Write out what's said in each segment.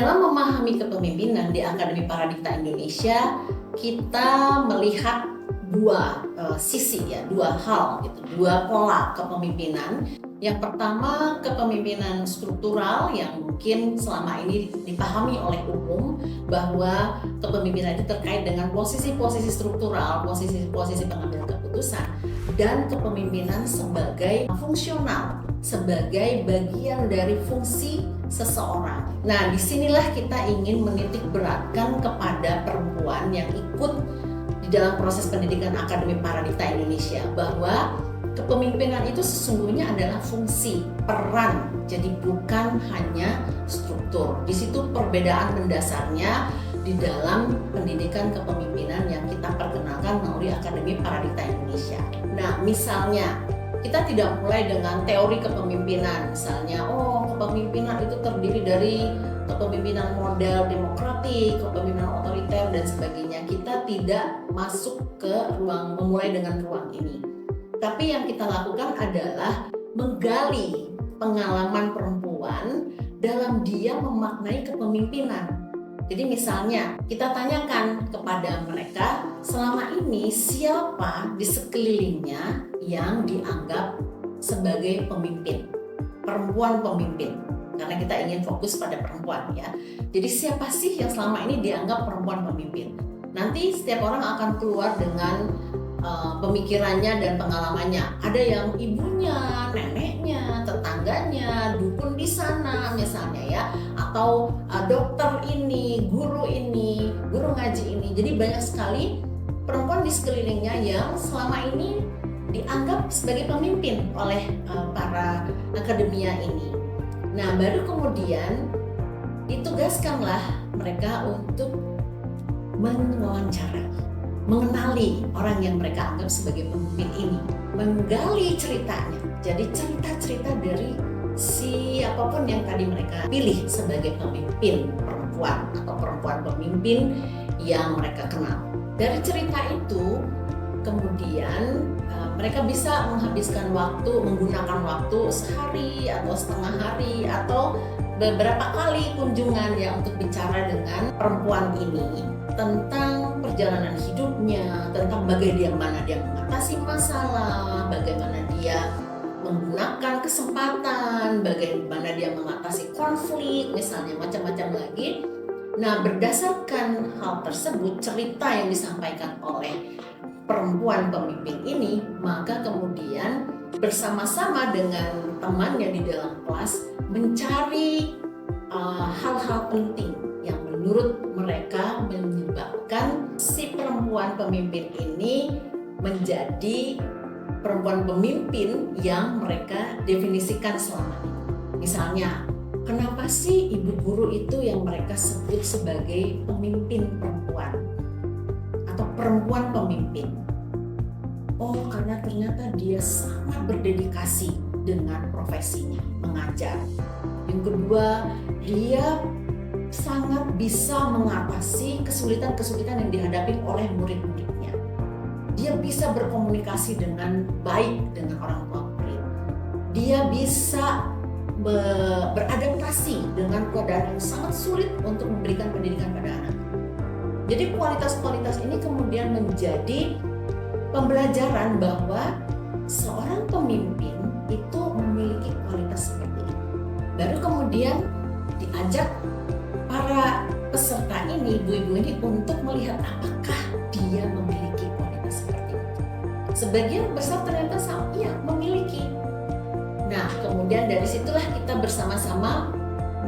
dalam memahami kepemimpinan di Akademi Paradikta Indonesia, kita melihat dua sisi ya, dua hal gitu, dua pola kepemimpinan. Yang pertama, kepemimpinan struktural yang mungkin selama ini dipahami oleh umum bahwa kepemimpinan itu terkait dengan posisi-posisi struktural, posisi-posisi pengambil keputusan, dan kepemimpinan sebagai fungsional, sebagai bagian dari fungsi seseorang. Nah, disinilah kita ingin menitik beratkan kepada perempuan yang ikut di dalam proses pendidikan Akademi Paradikta Indonesia bahwa kepemimpinan itu sesungguhnya adalah fungsi, peran, jadi bukan hanya struktur. Di situ perbedaan mendasarnya di dalam pendidikan kepemimpinan yang kita perkenalkan melalui Akademi Paradikta Indonesia. Nah, misalnya kita tidak mulai dengan teori kepemimpinan, misalnya kepemimpinan itu terdiri dari kepemimpinan model demokratik, kepemimpinan otoriter dan sebagainya. Kita tidak masuk ke memulai dengan ruang ini. Tapi yang kita lakukan adalah menggali pengalaman perempuan dalam dia memaknai kepemimpinan. Jadi misalnya kita tanyakan kepada mereka selama ini siapa di sekelilingnya yang dianggap sebagai pemimpin, perempuan pemimpin. Karena kita ingin fokus pada perempuan ya. Jadi siapa sih yang selama ini dianggap perempuan pemimpin? Nanti setiap orang akan keluar dengan pemikirannya dan pengalamannya. Ada yang ibunya, neneknya, tetangganya, dukun di sana misalnya ya, atau dokter ini, guru ngaji ini. Jadi banyak sekali perempuan di sekelilingnya yang selama ini dianggap sebagai pemimpin oleh para akademia ini. Nah, baru kemudian ditugaskanlah mereka untuk mewawancarai, mengenali orang yang mereka anggap sebagai pemimpin ini, menggali ceritanya. Jadi cerita-cerita dari siapapun yang tadi mereka pilih sebagai pemimpin perempuan atau perempuan pemimpin yang mereka kenal. Dari cerita itu kemudian mereka bisa menghabiskan waktu, menggunakan waktu sehari atau setengah hari atau beberapa kali kunjungan ya untuk bicara dengan perempuan ini tentang perjalanan hidupnya, tentang bagaimana dia mengatasi masalah, bagaimana dia menggunakan kesempatan, bagaimana dia mengatasi konflik, misalnya macam-macam lagi. Nah, berdasarkan hal tersebut, cerita yang disampaikan oleh perempuan pemimpin ini, maka kemudian bersama-sama dengan temannya di dalam kelas mencari hal-hal penting yang menurut mereka menyebabkan si perempuan pemimpin ini menjadi perempuan pemimpin yang mereka definisikan selama ini. Misalnya, kenapa sih ibu guru itu yang mereka sebut sebagai pemimpin perempuan atau perempuan pemimpin? Karena ternyata dia sangat berdedikasi dengan profesinya, mengajar. Yang kedua, dia sangat bisa mengatasi kesulitan-kesulitan yang dihadapi oleh murid-muridnya. Dia bisa berkomunikasi dengan baik dengan orang tua murid. Dia bisa beradaptasi dengan keadaan yang sangat sulit untuk memberikan pendidikan pada anak. Jadi kualitas-kualitas ini kemudian menjadi pembelajaran bahwa seorang pemimpin itu memiliki kualitas seperti ini. Baru kemudian diajak para peserta ini, ibu-ibu ini untuk melihat apakah dia memiliki kualitas seperti itu. Sebagian besar ternyata iya memiliki. Nah, kemudian dari situlah kita bersama-sama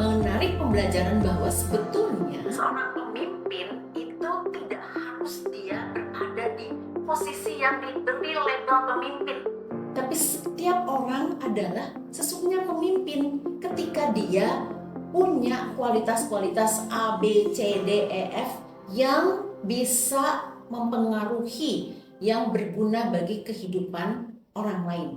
menarik pembelajaran bahwa sebetulnya seorang pemimpin itu tidak harus dia berada di posisi yang diberi label pemimpin. Tapi setiap orang adalah sesungguhnya pemimpin ketika dia punya kualitas-kualitas A, B, C, D, E, F yang bisa mempengaruhi, yang berguna bagi kehidupan orang lain.